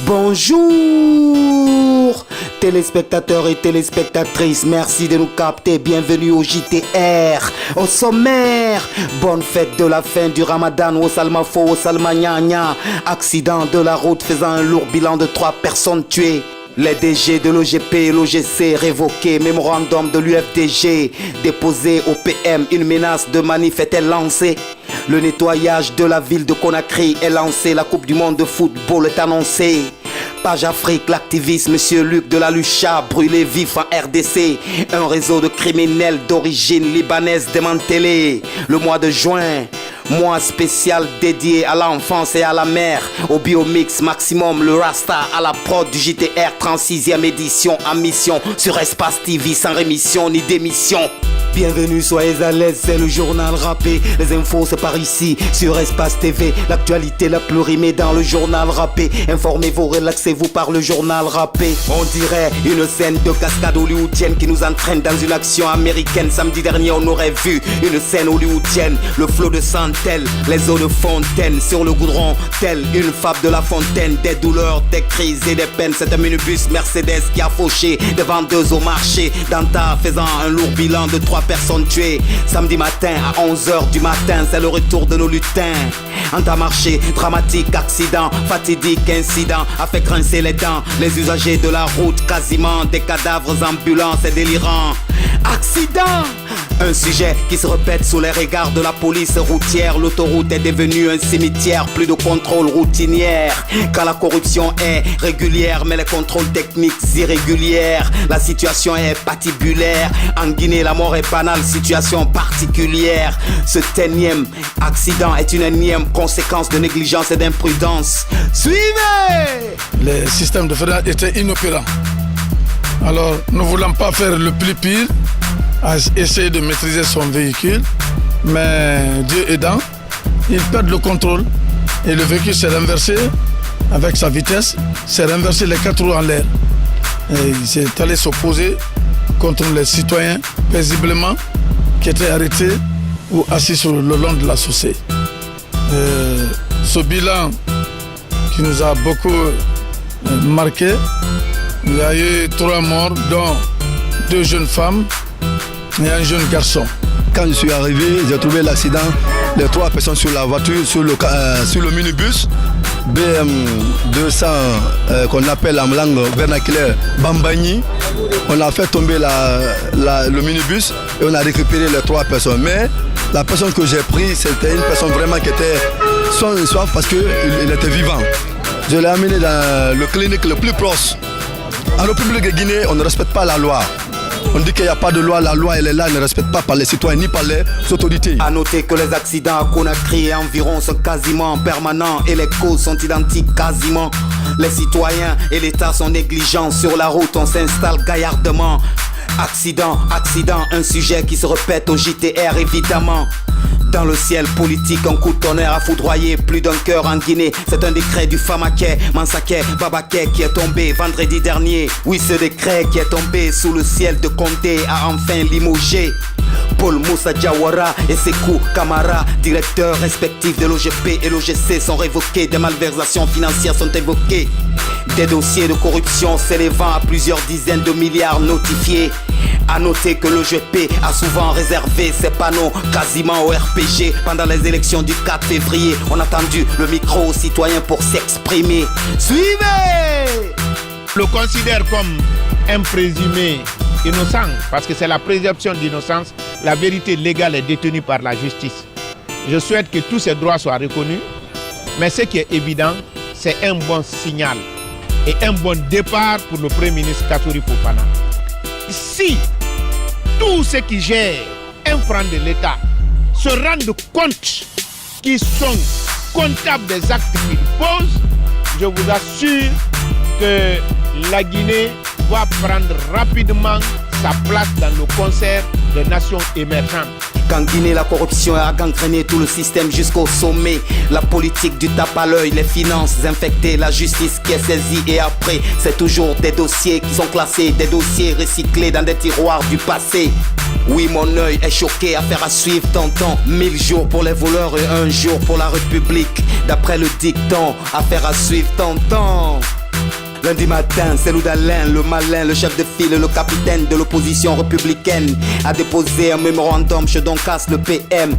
Bonjour téléspectateurs et téléspectatrices, merci de nous capter, bienvenue au JTR. Au sommaire, bonne fête de la fin du Ramadan, au Salmafo, au Salmagna. Accident de la route faisant un lourd bilan de 3 personnes tuées. Les DG de l'OGP et l'OGC révoqués, mémorandum de l'UFDG déposé au PM, une menace de manif est-elle lancée? Le nettoyage de la ville de Conakry est lancé, la Coupe du Monde de football est annoncée. Page Afrique, l'activiste Monsieur Luc de la Lucha brûlé vif en RDC. Un réseau de criminels d'origine libanaise démantelé. Le mois de juin, mois spécial dédié à l'enfance et à la mère. Au Biomix Maximum, le Rasta à la prod du JTR 36e édition en mission sur Espace TV sans rémission ni démission. Bienvenue, soyez à l'aise, c'est le journal rappé. Les infos c'est par ici, sur Espace TV. L'actualité la plus rimée dans le journal rappé. Informez-vous, relaxez-vous par le journal rappé. On dirait une scène de cascade hollywoodienne qui nous entraîne dans une action américaine. Samedi dernier on aurait vu une scène hollywoodienne. Le flot de Santel, les eaux de fontaine sur le goudron, tel une fable de La Fontaine. Des douleurs, des crises et des peines. C'est un minibus Mercedes qui a fauché des vendeuses au marché. Danta faisant un lourd bilan de 3 personnes tuées. Samedi matin à 11h du matin, c'est le retour de nos lutins. Intermarché, dramatique accident, fatidique incident a fait grincer les dents. Les usagers de la route, quasiment des cadavres ambulants, c'est délirant. Accident! Un sujet qui se répète sous les regards de la police routière. L'autoroute est devenue un cimetière, plus de contrôle routinière. Quand la corruption est régulière, mais les contrôles techniques irrégulières. La situation est patibulaire. En Guinée, la mort est banale, situation particulière. Ce énième accident est une énième conséquence de négligence et d'imprudence. Suivez! Le système de freinage était inopérant. Alors, ne voulant pas faire le plus pire, a essayé de maîtriser son véhicule, mais Dieu aidant, il perd le contrôle et le véhicule s'est renversé avec sa vitesse, s'est renversé les 4 roues en l'air. Et il s'est allé s'opposer contre les citoyens paisiblement qui étaient arrêtés ou assis sur le long de la chaussée. Ce bilan qui nous a beaucoup marqué, il y a eu 3 morts, dont 2 jeunes femmes et un jeune garçon. Quand je suis arrivé, j'ai trouvé l'accident, les 3 personnes sur la voiture, sur le minibus BM200 qu'on appelle en langue vernaculaire Bambagni. On a fait tomber le minibus et on a récupéré les 3 personnes. Mais la personne que j'ai prise, c'était une personne vraiment qui était sans soif parce qu'il était vivant. Je l'ai amené dans le clinique le plus proche. En République de Guinée, on ne respecte pas la loi. On dit qu'il n'y a pas de loi, la loi elle est là, elle ne respecte pas par les citoyens ni par les autorités. A noter que les accidents à Conakry et environ sont quasiment permanents et les causes sont identiques quasiment. Les citoyens et l'État sont négligents sur la route, on s'installe gaillardement. Accident, un sujet qui se répète au JTR évidemment. Dans le ciel politique, un coup de tonnerre a foudroyé plus d'un cœur en Guinée. C'est un décret du Famaké, Mansaké, Babaké qui est tombé vendredi dernier. Oui, ce décret qui est tombé sous le ciel de Condé a enfin limogé Paul Moussa Diawara et Sekou Kamara, directeurs respectifs de l'OGP et l'OGC sont révoqués. Des malversations financières sont évoquées. Des dossiers de corruption s'élevant à plusieurs dizaines de milliards notifiés. A noter que l'OGP a souvent réservé ses panneaux quasiment au RPG. Pendant les élections du 4 février, on a tendu le micro aux citoyens pour s'exprimer. Suivez! Le considère comme un présumé innocent parce que c'est la présomption d'innocence. La vérité légale est détenue par la justice. Je souhaite que tous ces droits soient reconnus, mais ce qui est évident, c'est un bon signal et un bon départ pour le Premier ministre Kassouri Fofana. Si tous ceux qui gèrent un franc de l'État se rendent compte qu'ils sont comptables des actes qu'ils posent, je vous assure que la Guinée va prendre rapidement sa place dans le concert des nations émergentes. Qu'en Guinée, la corruption a gangréné tout le système jusqu'au sommet. La politique du tape à l'œil, les finances infectées, la justice qui est saisie et après, c'est toujours des dossiers qui sont classés, des dossiers recyclés dans des tiroirs du passé. Oui, mon œil est choqué, affaire à suivre, tonton. 1000 jours pour les voleurs et 1 jour pour la République. D'après le dicton, affaire à suivre, tonton. Lundi matin, c'est Loudalin, le malin, le chef de file, le capitaine de l'opposition républicaine, a déposé un mémorandum chez Doncas, le PM.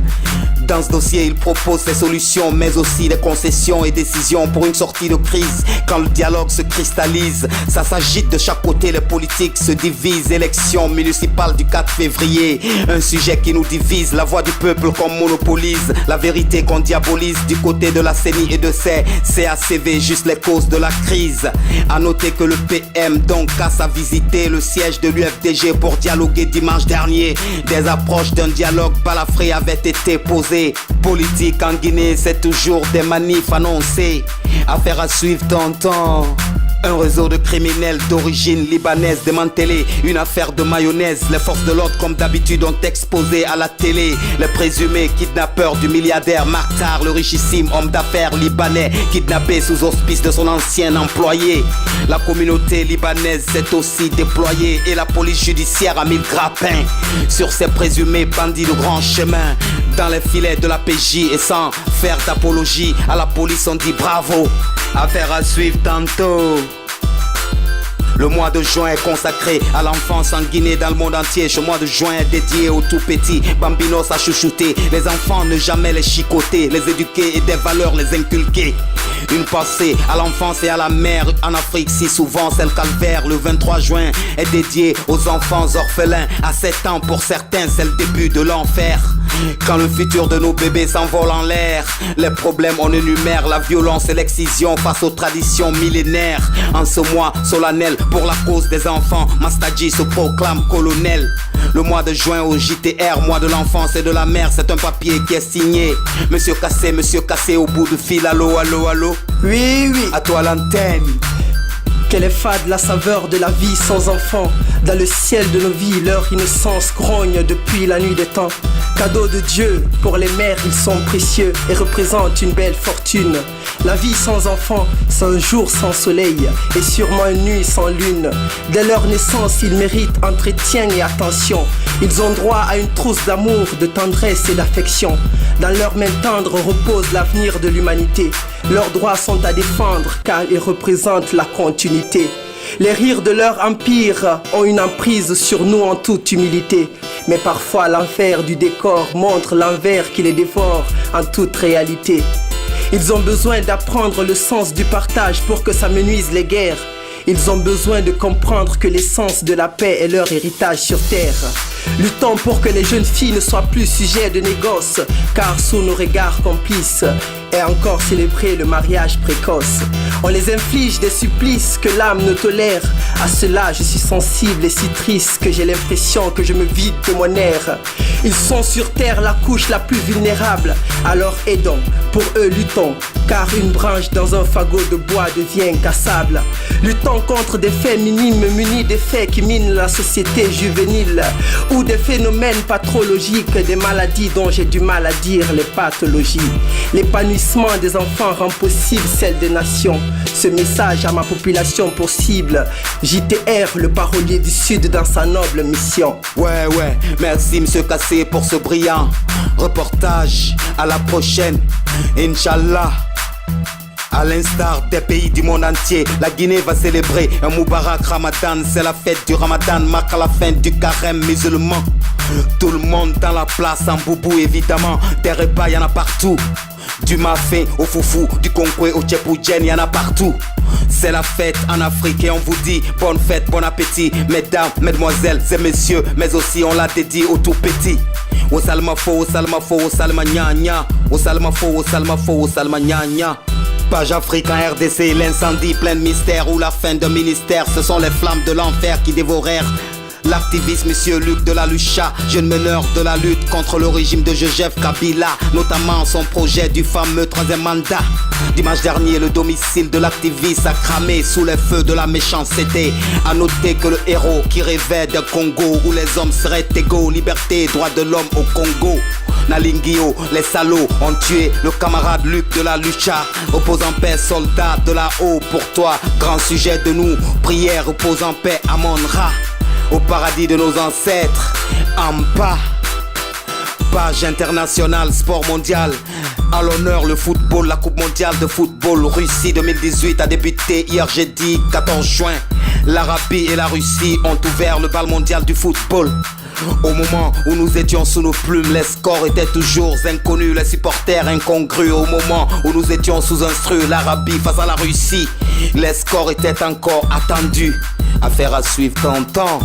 Dans ce dossier, il propose ses solutions, mais aussi des concessions et décisions pour une sortie de crise. Quand le dialogue se cristallise, ça s'agite de chaque côté, les politiques se divisent. Élection municipale du 4 février, un sujet qui nous divise. La voix du peuple qu'on monopolise, la vérité qu'on diabolise. Du côté de la CENI et de ses CACV, juste les causes de la crise. A noter que le PM Doncas a visité le siège de l'UFDG pour dialoguer dimanche dernier. Des approches d'un dialogue balafré avaient été posées. Politique en Guinée, c'est toujours des manifs annoncés. Affaire à suivre, tonton. Un réseau de criminels d'origine libanaise démantelé, une affaire de mayonnaise. Les forces de l'ordre comme d'habitude ont exposé à la télé les présumés kidnappeurs du milliardaire Maktar, le richissime homme d'affaires libanais, kidnappé sous auspice de son ancien employé. La communauté libanaise s'est aussi déployée et la police judiciaire a mis le grappin sur ces présumés bandits de grand chemin. Dans les filets de la PJ et sans faire d'apologie à la police, on dit bravo. Affaire à suivre tantôt. Le mois de juin est consacré à l'enfance en Guinée, dans le monde entier. Ce mois de juin est dédié aux tout petits, bambinos à chouchouter. Les enfants, ne jamais les chicoter, les éduquer et des valeurs les inculquer. Une pensée à l'enfance et à la mère en Afrique, si souvent c'est le calvaire. Le 23 juin est dédié aux enfants orphelins. À 7 ans pour certains, c'est le début de l'enfer. Quand le futur de nos bébés s'envole en l'air, les problèmes on énumère, la violence et l'excision face aux traditions millénaires. En ce mois solennel pour la cause des enfants, Mastadji se proclame colonel. Le mois de juin au JTR, mois de l'enfance et de la mère, c'est un papier qui est signé Monsieur Cassé au bout du fil. Allô, allô, allô. Oui, oui. À toi l'antenne. Quelle est fade la saveur de la vie sans enfants. Dans le ciel de nos vies, leur innocence grogne depuis la nuit des temps. Cadeau de Dieu, pour les mères ils sont précieux et représentent une belle fortune. La vie sans enfants, c'est un jour sans soleil et sûrement une nuit sans lune. Dès leur naissance, ils méritent entretien et attention. Ils ont droit à une trousse d'amour, de tendresse et d'affection. Dans leurs mains tendres repose l'avenir de l'humanité. Leurs droits sont à défendre car ils représentent la continuité. Les rires de leur empire ont une emprise sur nous en toute humilité. Mais parfois l'enfer du décor montre l'envers qui les dévore en toute réalité. Ils ont besoin d'apprendre le sens du partage pour que ça menuise les guerres. Ils ont besoin de comprendre que l'essence de la paix est leur héritage sur terre. Luttons pour que les jeunes filles ne soient plus sujets de négoce, car sous nos regards complices est encore célébré le mariage précoce. On les inflige des supplices que l'âme ne tolère. À cela je suis sensible et si triste que j'ai l'impression que je me vide de mon air. Ils sont sur terre la couche la plus vulnérable. Alors aidons, pour eux luttons, car une branche dans un fagot de bois devient cassable. Luttons contre des faits minimes munis des faits qui minent la société juvénile, ou des phénomènes pathologiques, des maladies dont j'ai du mal à dire les pathologies. L'épanouissement des enfants rend possible celle des nations. Ce message à ma population pour cible, JTR, le parolier du Sud dans sa noble mission. Ouais, merci Monsieur Cassé pour ce brillant reportage. À la prochaine, Inch'Allah. À l'instar des pays du monde entier, la Guinée va célébrer un Moubarak Ramadan. C'est la fête du Ramadan, marque la fin du carême musulman. Tout le monde dans la place en boubou évidemment. Des repas y'en a partout. Du mafé au foufou, du concoué au tchèpoudjen, y'en a partout. C'est la fête en Afrique et on vous dit bonne fête, bon appétit. Mesdames, mesdemoiselles et messieurs, mais aussi on l'a dédié aux tout petits. Au salma fo, au salma fo, au salma nya nya. Au salma fo, au salma fo, au salma nya nya. Page Afrique en RDC, l'incendie plein de mystère ou la fin d'un ministère. Ce sont les flammes de l'enfer qui dévorèrent l'activiste Monsieur Luc de la Lucha, jeune meneur de la lutte contre le régime de Joseph Kabila, notamment son projet du fameux 3e mandat. Dimanche dernier, le domicile de l'activiste a cramé sous les feux de la méchanceté. A noter que le héros qui rêvait d'un Congo où les hommes seraient égaux, liberté et droits de l'homme au Congo. Nalingio, les salauds ont tué le camarade Luc de la Lucha. Repose en paix, soldat de la haut, pour toi, grand sujet de nous. Prière, repose en paix, Amon-Ra. Au paradis de nos ancêtres, en bas. Page internationale, sport mondial. À l'honneur le football, la Coupe mondiale de football Russie 2018 a débuté hier jeudi 14 juin. L'Arabie et la Russie ont ouvert le bal mondial du football. Au moment où nous étions sous nos plumes, les scores étaient toujours inconnus, les supporters incongrus. Au moment où nous étions sous instru, l'Arabie face à la Russie, les scores étaient encore attendus. Affaire à suivre tonton.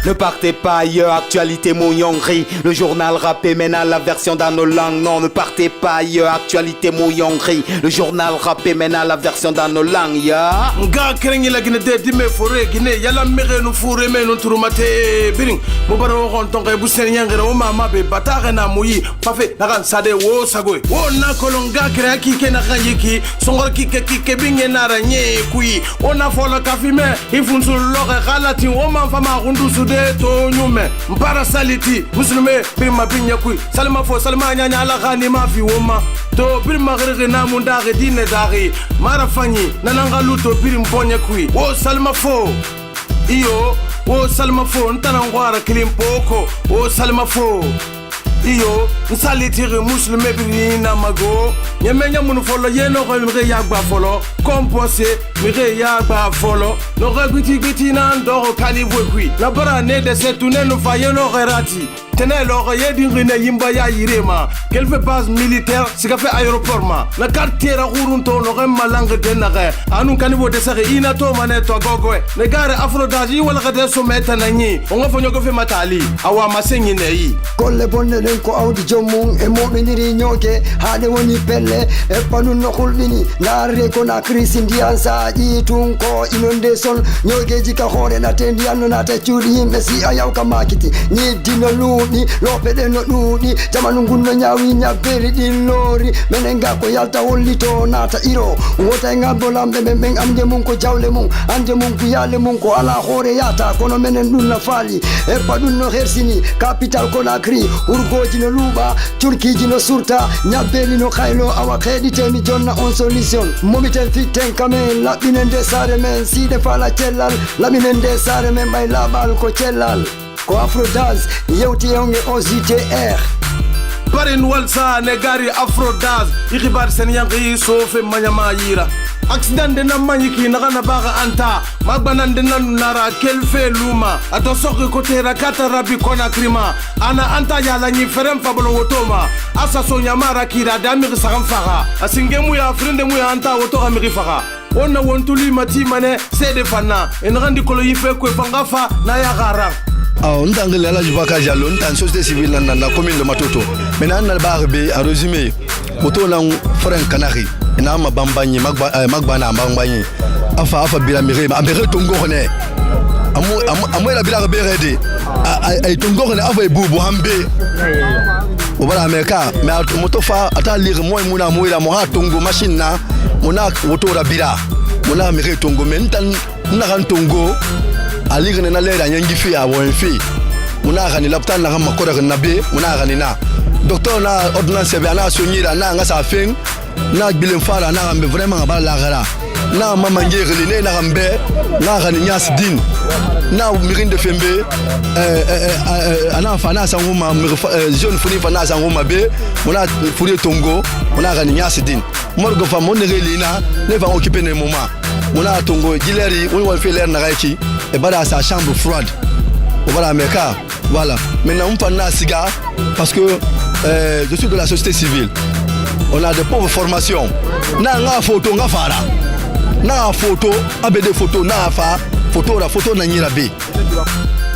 Ne partez pas ailleurs, actualité mouillonnerie. Le journal rappé maintenant la version dans nos langues. Non, ne partez pas ailleurs, actualité mouillonnerie. Le journal rappé maintenant la version dans nos langues, ya. Nga kerengi la gine de dime fore gine yala mere no fure me no turumate biring mo baro gon tonga bu sen yangere o mama be batare na muyi pafe na kan sade wo sagoy wo na kolonga kere ki ke na kayiki songor ki ke binge na ranye kui ona fola kafime ifunsul loge galati o man fama gundu sude to nyume mpara saliti muslime prima binya kui salma fo salma nya ala khani ma fi woma to prima gere na munda ge dine dagi mara fanyi nananga luto pirim ponye kui wo salma fo iyo wo salma fo ntana ngwara kilimpoko wo salma fo iyo nsalitire muslime birina mago nyemenya munu folo yeno ko mire yagba folo compose mire yagba folo no gbiti na ndo kalibwe kui na bara ne de setune no fayeno gerati tene lo yedi ngine yimba ya yirema quel fait base militaire c'est qu'a fait aéroport ma la quartier ra gurunto no gemma langue de nage anu kanibo de sare ina to mane to gogo ne gare afrodaji wala gade so meta nanyi on fonyo go fe matali awa masenyi nei kolle bonne len ko awdi jommum e moɓidiri ñooke haade woni pelle e panu no hulɓini naare ko na crise ndiyan saaƴi tun ko inondation ñoogeji ka hoore nate ndiyan no nata cuuɗi yimɓe si a yaw ka makiti ñiddi no luuɗi loope ɗe no ɗuuɗi jamanu ngun no ñaawi ñabberi ɗin loori minen ga ko yalta hollito naata iro wota e ngabbo lamɓe ɓen ɓen amde mum ko jawle mum ande mum ko yaale mum ko ala hoore yata kono minen ɗum no faali e paɗum no hersini capital Conakry urgoji no luuɓa turkiji no surta ñabbeli no kaylo awa heeɗitemi jonna on solution momiten fitten kamen laɓɓinen nde saare men siide faala cellal laɓinen nde saare men ɓay laaɓal ko cellal ko Afrodas yewti yewge OJTR barin walsa ne gari Afrodas ikibar sen yangi sofe manyama yira accident de namanyiki nagana baga anta magbanan de nanu nara kelfe luma ato soki kote rakata rabi Conakry ma ana anta yala nyi ferem fabolo wotoma asa so nyamara kira damir sagam faga asinge mu ya frende mu ya anta woto amiri faga onna wontuli mati mane sede fanna en randi kolo yife ko fangafa na ya garang on t'a engagé la Jubaka Jallo, on t'a une société civile dans la commune de Matoto. Maintenant, on a barbe en résumé. Moto lang frère Canary. Na ma bambani magbana bambani. Afa bilamire, amere tongo ne. Amo la bila berede. Ay tongo ne afa bubu hambe. O bala Amerika, mais moto fa ata lire moi muna moila mo ha tongo machine na. Mona moto ra bila. Mona amere tongo men tan na kan tongo. Ali na lera nyangi fi a won fi muna gani laptan na ma ko daga nabe muna gani na docteur na ordonnance be na soñira na nga sa fin na bilen fara na gambe vraiment ba la gara na mama ngere ne na gambe na gani nyas din na mirinde fembe ana fana sanguma jeune funi fana sanguma be muna furi tongo muna gani nyas din morgo fa mon relina ne va occuper ne moment muna tongo gileri on va faire l'air na gaiki et bada sa chambre froide voilà meka voilà maintenant on prend siga parce que je suis de la société civile on a de pauvres formations na nga photo nga fara na photo abede photo na fa photo la photo na nyirabe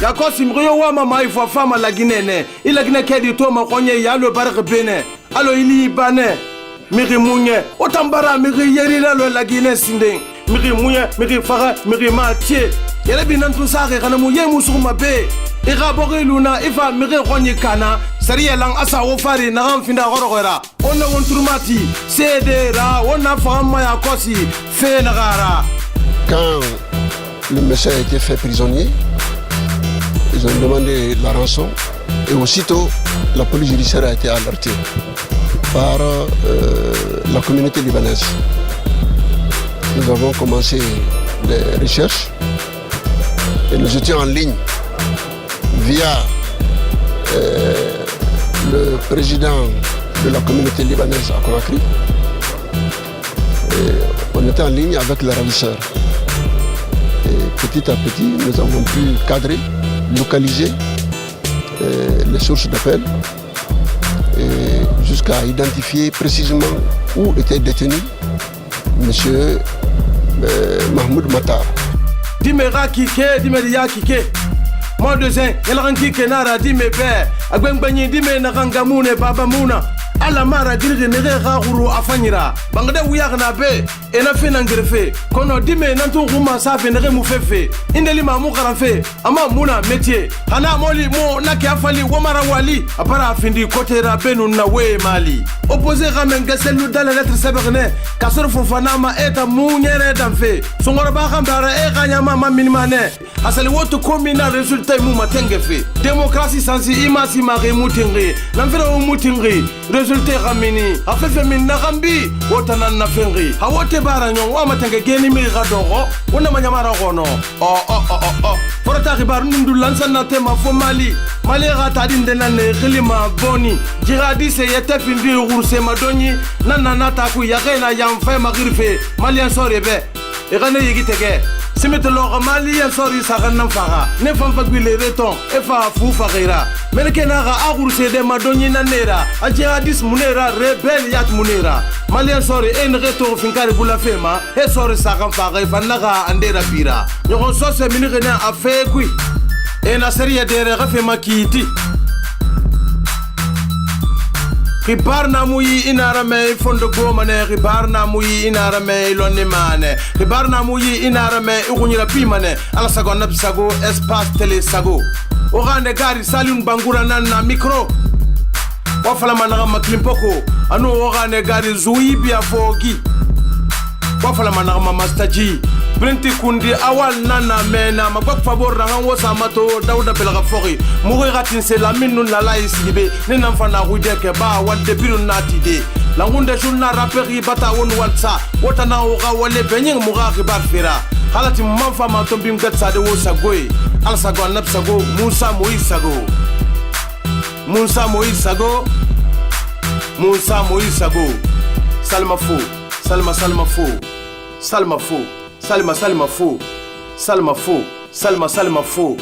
yako simriyo wa mama ifo fama la ginene ila gine kedi to ma konye yalo barque bene alo ili bane miri munye otambara miri yeri la gine sinde miri munye miri fara miri matie yele binan tu sare kana mu yemu suma be ira bore luna ifa mire khonyi kana sariya lang asa wo fari na am finda gorogora onna won turmati cedera onna fama ya kosi fe na gara. Quand le monsieur a été fait prisonnier, ils ont demandé la rançon et aussitôt la police judiciaire a été alertée par la communauté libanaise. Nous avons commencé les recherches et nous étions en ligne via le président de la communauté libanaise à Conakry. Et on était en ligne avec les ravisseurs. Et petit à petit, nous avons pu cadrer, localiser les sources d'appel jusqu'à identifier précisément où était détenu M. Mahmoud Matar. Dimera kike, dimeria kike. Moi de zin, yalaran kike nara dime be. Agbengbani dime narangamune baba muna. Ala mara dirige nere raguru afanyira. Bangada wuyak na be, ena fe nangrefe. Kono dime nantu ruma safe nere mufefe. Indeli mamu karanfe, ama muna métier. Hana moli mo naki afali wamara wali. Apara afindi kote rabenu na we mali. Opposé ramen gaselu dans la lettre saberne. Kasor fofanama eta munyere danfe. Songora bakambara e kanyama maminimane. Asali wotu komina résultat mu matengefe. Démocratie sans imasi mari mutingri. Namfera mutingri. Résultat ramini. Afefe min nagambi. Wotana na fengri. Hawote bara nyon wa matenge geni mi gadoro. Wona manyamara gono. Oh. Forata ribar nundu lansa na tema fo Mali. Mali rata dindena ne khilima boni. Jiradi se yete pindi urse madoni. Nana nata ku yagena yamfe magrife. Mali sorebe. Egane yigitege. Simete logo Malien sori saganam faga. Ne fam fagbile reton. Efa fu fagira. Menekenaga agurse de madoni nanera. Ajihadis munera rebel yat munera. Malien sori en reto finkari bula fema. E sori sagam faga fanaga andera bira. Nyoko sose minigene afegui. E na serie dere gafema kiti. Ribar na muyi inara me fondo gomane. Ribar na muyi inara me lonne mane. Ribar na muyi inara me ugunyira pimane. Ala sago napsago espace télé sago. Ogande gari salun bangura nana micro. Wafala managa maklimpoko. Anu ogande gari zuibi afogi. Wafala managa mamastaji. Brinti kundi awal nana mena magbak favor rangan wosa mato dauda belaga fori mugui gatin se la minu na la islibe ne nan fana ke ba wal debiru natide la ngunde journa raperi bata won walsa wota na oga wale benyeng muga khibar fira halati manfa ma to bim gatsa de wosa goy al sago nab sago Musa Moïse sago Salma fo Salma fo